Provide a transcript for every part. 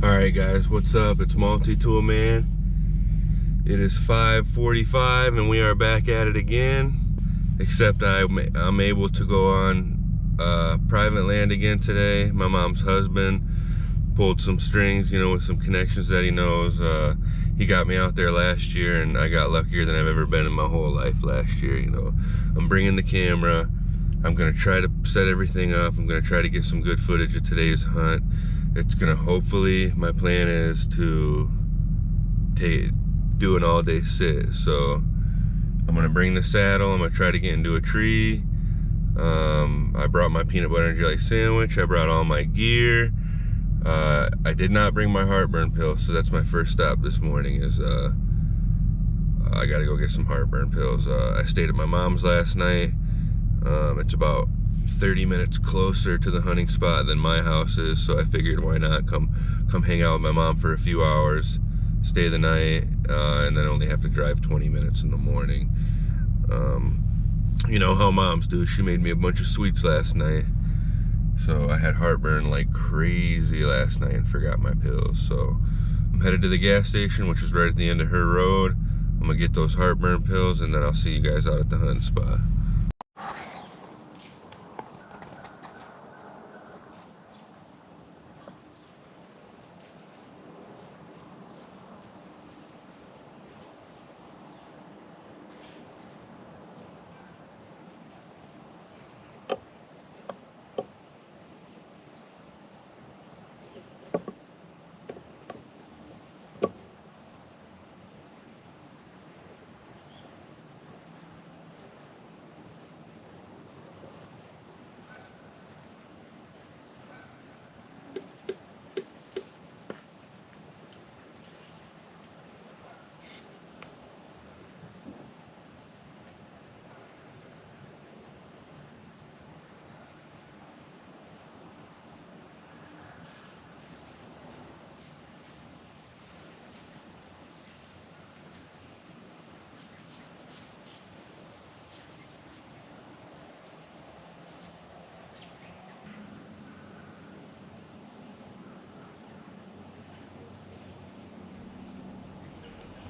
Alright guys, what's up? It's Multi-Tool Man. It is 5:45 and we are back at it again. Except I'm able to go on private land again today. My mom's husband pulled some strings, with some connections that he knows. He got me out there last year and I got luckier than I've ever been in my whole life last year. I'm bringing the camera. I'm gonna try to set everything up. I'm gonna try to get some good footage of today's hunt. It's gonna hopefully, my plan is to do an all-day sit. So I'm gonna bring the saddle. I'm gonna try to get into a tree. I brought my peanut butter and jelly sandwich. I brought all my gear. I did not bring my heartburn pills, so that's my first stop this morning. I gotta go get some heartburn pills. I stayed at my mom's last night. It's about 30 minutes closer to the hunting spot than my house is, so I figured why not come hang out with my mom for a few hours, stay the night, and then only have to drive 20 minutes in the morning. You know how moms do. She made me a bunch of sweets last night, so I had heartburn like crazy last night and forgot my pills. So I'm headed to the gas station, which is right at the end of her road. I'm gonna get those heartburn pills and then I'll see you guys out at the hunting spot.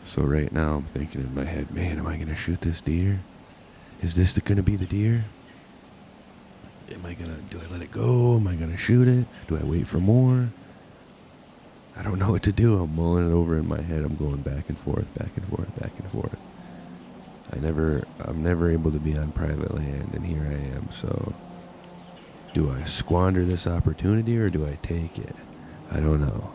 So right now I'm thinking in my head, man, am I gonna shoot this deer? Is this gonna be the deer? Do I let it go? Am I gonna shoot it? Do I wait for more? I don't know what to do. I'm mulling it over in my head. I'm going back and forth, back and forth, back and forth. I'm never able to be on private land, and here I am. So do I squander this opportunity or do I take it? I don't know.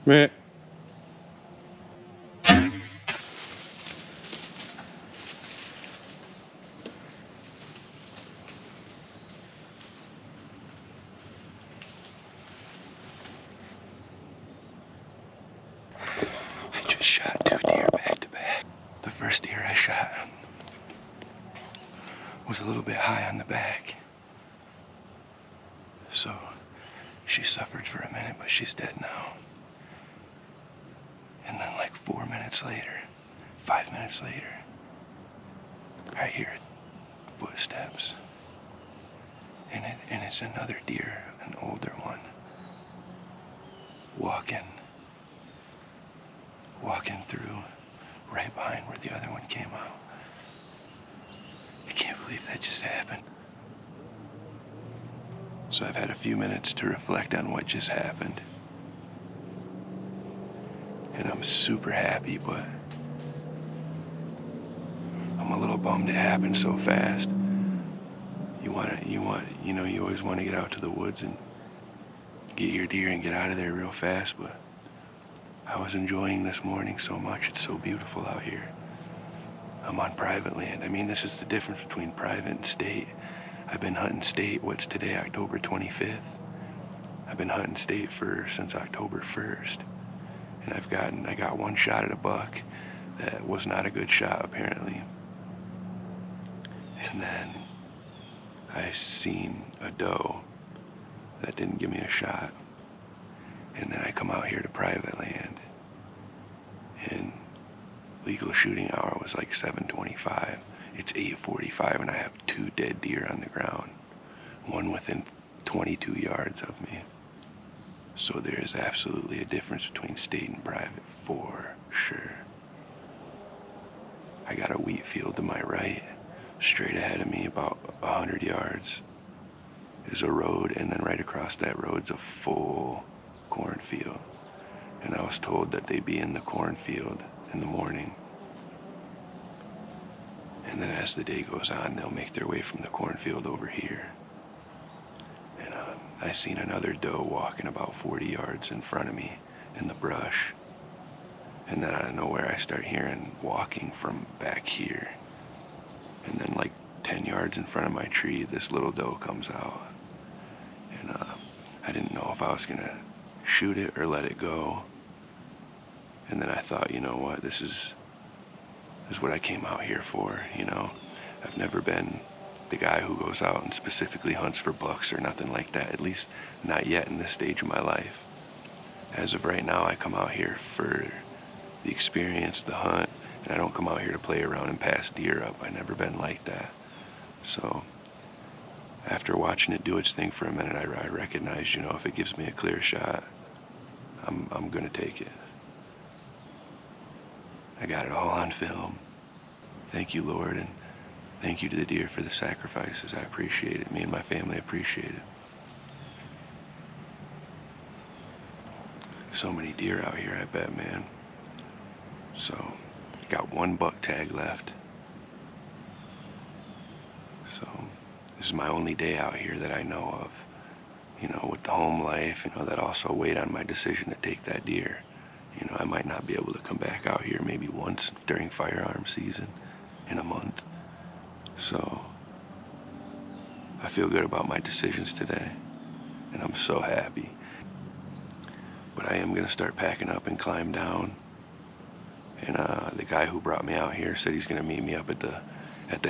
Meh. I just shot 2 deer back to back. The first deer I shot was a little bit high on the back. So she suffered for a minute, but she's dead now. And then like 4 minutes later, 5 minutes later, I hear footsteps. And it's another deer, an older one, walking through right behind where the other one came out. I can't believe that just happened. So I've had a few minutes to reflect on what just happened. And I'm super happy, but I'm a little bummed it happened so fast. You always want to get out to the woods and get your deer and get out of there real fast, but I was enjoying this morning so much. It's so beautiful out here. I'm on private land. I mean, this is the difference between private and state. I've been hunting state, what's today, October 25th? I've been hunting state since October 1st. And I got one shot at a buck that was not a good shot, apparently. And then I seen a doe that didn't give me a shot. And then I come out here to private land, and legal shooting hour was like 7:25. It's 8:45 and I have 2 dead deer on the ground, one within 22 yards of me. So there is absolutely a difference between state and private, for sure. I got a wheat field to my right. Straight ahead of me, about 100 yards, is a road, and then right across that road's a full cornfield. And I was told that they'd be in the cornfield in the morning. And then as the day goes on, they'll make their way from the cornfield over here. And I seen another doe walking about 40 yards in front of me in the brush. And then out of nowhere, I start hearing walking from back here. And then like 10 yards in front of my tree, this little doe comes out. And I didn't know if I was gonna shoot it or let it go. And then I thought, you know what, this is what I came out here for, you know. I've never been the guy who goes out and specifically hunts for bucks or nothing like that, at least not yet in this stage of my life. As of right now, I come out here for the experience, the hunt, and I don't come out here to play around and pass deer up. I've never been like that. So after watching it do its thing for a minute, I recognized, you know, if it gives me a clear shot, I'm gonna take it. I got it all on film. Thank you, Lord, and thank you to the deer for the sacrifices. I appreciate it. Me and my family appreciate it. So many deer out here, I bet, man. So, got 1 buck tag left. So, this is my only day out here that I know of. You know, with the home life, you know, that also weighed on my decision to take that deer. You know, I might not be able to come back out here maybe once during firearm season in a month. So, I feel good about my decisions today, and I'm so happy. But I am gonna start packing up and climb down. And the guy who brought me out here said he's gonna meet me up at the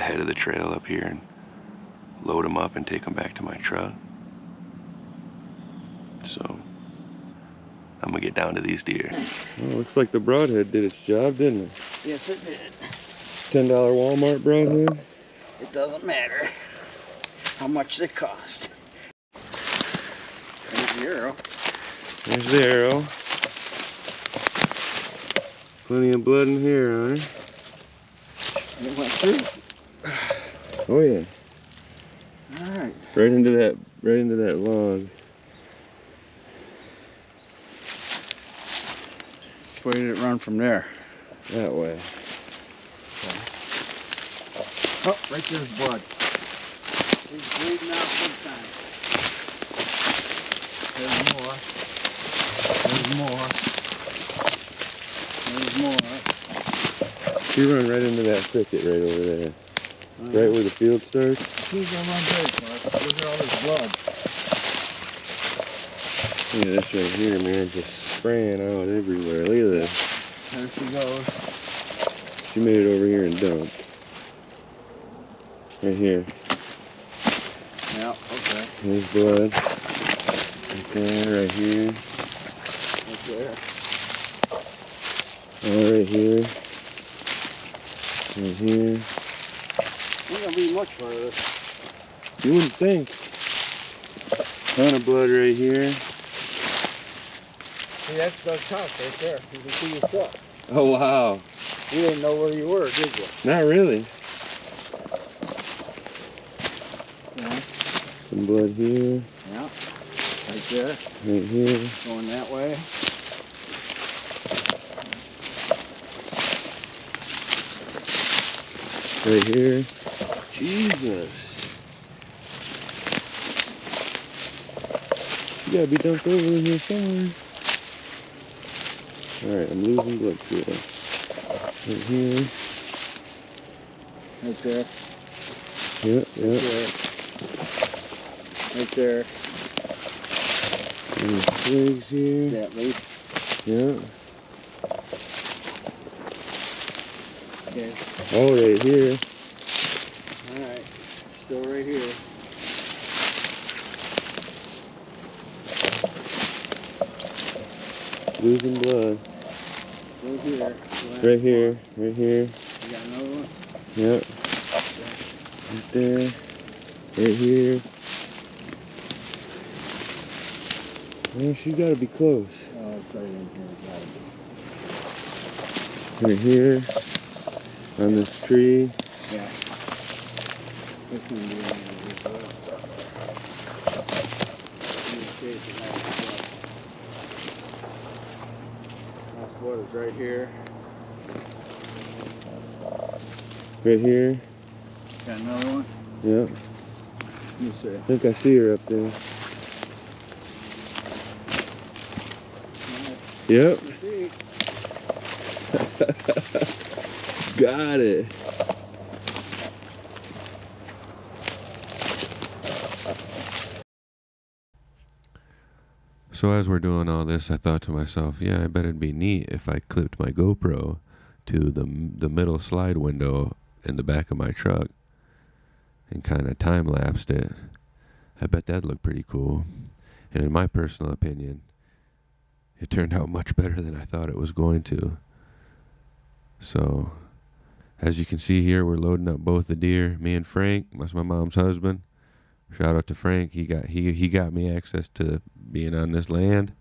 head of the trail up here and load them up and take them back to my truck. So, I'm gonna get down to these deer. Well, looks like the broadhead did its job, didn't it? Yes, it did. $10 Walmart broadhead? It doesn't matter how much they cost. There's the arrow. There's the arrow. Plenty of blood in here on it. And it went through. Oh yeah. Alright. Right into that log. Where did it run from there? That way. Oh, right there's blood. It's bleeding out big time. There's more. There's more. There's more. She run right into that thicket right over there. Right where the field starts. She's gonna run very far. Look at all this blood. Look at this right here, man. Just spraying out everywhere. Look at this. There she goes. She made it over here and dumped. Right here. Yeah, okay. There's blood. Right there, right here. Right there. All right here. Right here. Ain't gonna be much further. You wouldn't think. Ton of blood right here. See, that's the top right there. You can see your foot. Oh, wow. You didn't know where you were, did you? Not really. Yeah. Some blood here. Yeah. Right there. Right here. Going that way. Right here. Jesus. You gotta be dumped over in here somewhere. Alright, I'm losing blood flow. Right here. Right there. Yep, yep. Right there. And the twigs here. That leaf. Yep. Okay. Oh, right here. Alright. Still right here. Losing blood. Right here. Right here. Right here. You got another one? Yep. Right there. Right here. Well, she gotta be close. Oh, it's right in here. Got it. Right here. On this tree. Yeah. This one be in there. So. That's what is right here. Right here. Got another one? Yep. Let me see. I think I see her up there. Yep. Got it. So as we're doing all this, I thought to myself, yeah, I bet it'd be neat if I clipped my GoPro to the middle slide window in the back of my truck and kind of time-lapsed it. I bet that'd look pretty cool. And in my personal opinion, it turned out much better than I thought it was going to. So, as you can see here, we're loading up both the deer. Me and Frank, that's my mom's husband. Shout out to Frank. He got me access to being on this land.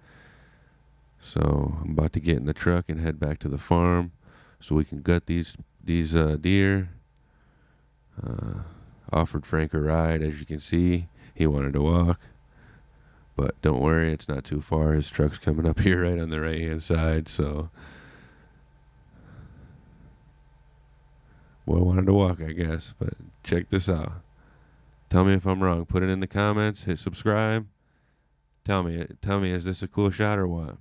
So I'm about to get in the truck and head back to the farm so we can gut these deer. Offered Frank a ride, as you can see. He wanted to walk. But don't worry, it's not too far. His truck's coming up here right on the right-hand side, so... Well, I wanted to walk, I guess, but check this out. Tell me if I'm wrong. Put it in the comments. Hit subscribe. Tell me, is this a cool shot or what?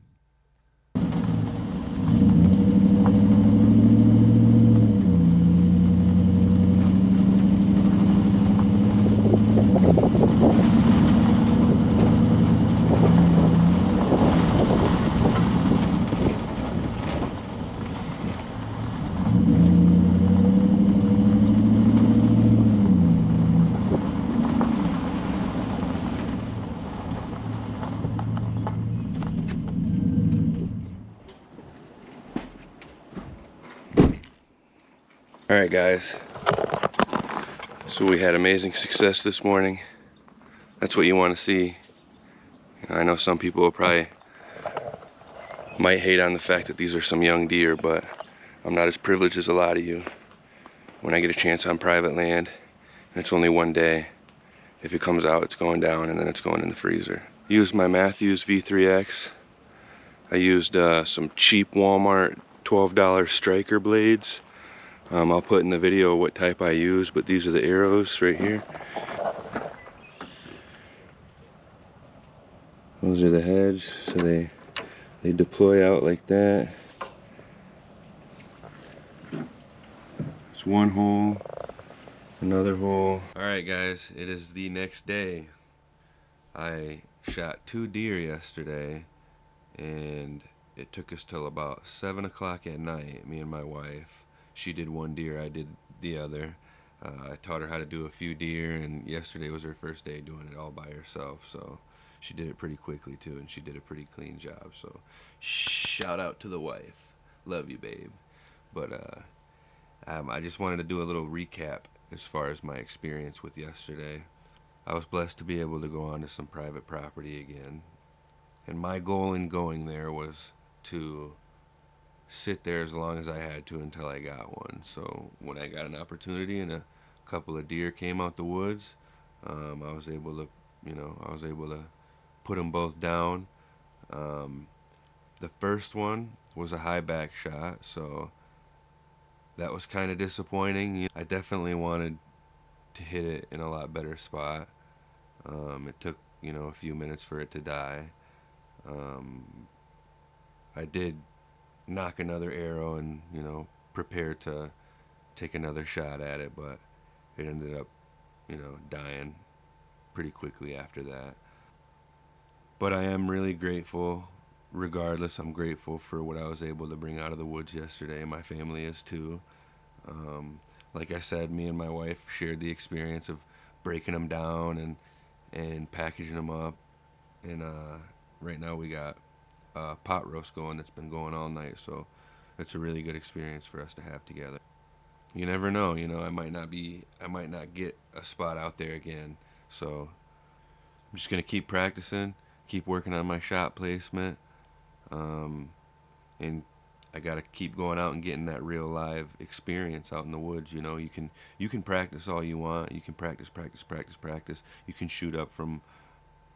Alright guys, so we had amazing success this morning. That's what you want to see. I know some people will probably might hate on the fact that these are some young deer, but I'm not as privileged as a lot of you. When I get a chance on private land, and it's only one day, if it comes out, it's going down and then it's going in the freezer. Used my Matthews V3X. I used some cheap Walmart $12 striker blades. I'll put in the video what type I use, but these are the arrows right here. Those are the heads, so they deploy out like that. one hole, another hole. All right, guys, it is the next day. I shot 2 deer yesterday, and it took us till about 7 o'clock at night, me and my wife. She did 1 deer, I did the other. I taught her how to do a few deer, and yesterday was her first day doing it all by herself, so she did it pretty quickly too, and she did a pretty clean job. So shout out to the wife. Love you, babe. But I just wanted to do a little recap as far as my experience with yesterday. I was blessed to be able to go onto some private property again. And my goal in going there was to sit there as long as I had to until I got one. So when I got an opportunity and a couple of deer came out the woods, I was able to, I was able to put them both down. The first one was a high back shot, so that was kind of disappointing. I definitely wanted to hit it in a lot better spot. It took, a few minutes for it to die. I did knock another arrow and, prepare to take another shot at it, but it ended up, dying pretty quickly after that. But I am really grateful. Regardless, I'm grateful for what I was able to bring out of the woods yesterday. My family is too. Like I said, me and my wife shared the experience of breaking them down and packaging them up. And right now we got a pot roast going that's been going all night. So it's a really good experience for us to have together. You never know, I might not get a spot out there again. So I'm just gonna keep practicing, keep working on my shot placement, and I gotta keep going out and getting that real live experience out in the woods. You can practice all you want. You can practice. You can shoot up from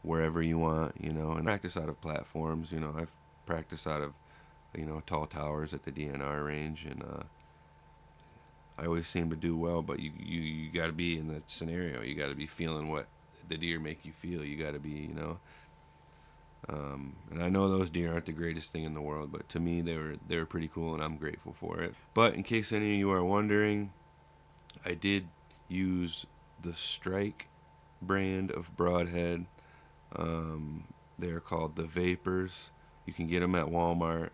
wherever you want, and practice out of platforms. I've practiced out of, tall towers at the DNR range, and I always seem to do well. But you got to be in that scenario. You got to be feeling what the deer make you feel. You got to be, and I know those deer aren't the greatest thing in the world, but to me they were pretty cool, and I'm grateful for it. But in case any of you are wondering, I did use the Strike brand of broadhead. They're called the Vapors. You can get them at Walmart.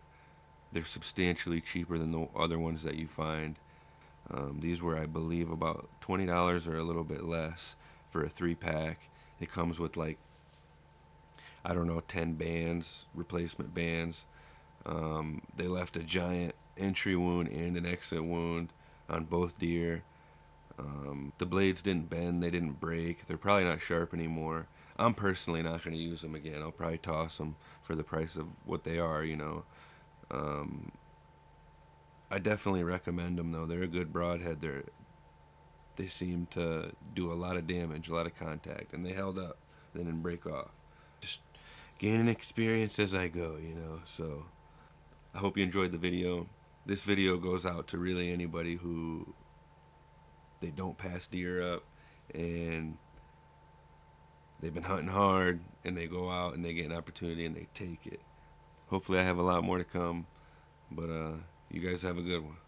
They're substantially cheaper than the other ones that you find. These were, I believe, about $20 or a little bit less for a 3-pack. It comes with 10 bands, replacement bands. They left a giant entry wound and an exit wound on both deer. The blades didn't bend, they didn't break. They're probably not sharp anymore. I'm personally not going to use them again. I'll probably toss them for the price of what they are, I definitely recommend them, though. They're a good broadhead. They seem to do a lot of damage, a lot of contact, and they held up. They didn't break off. Just gaining experience as I go, So I hope you enjoyed the video. This video goes out to really anybody who they don't pass deer up and they've been hunting hard and they go out and they get an opportunity and they take it. Hopefully I have a lot more to come, but you guys have a good one.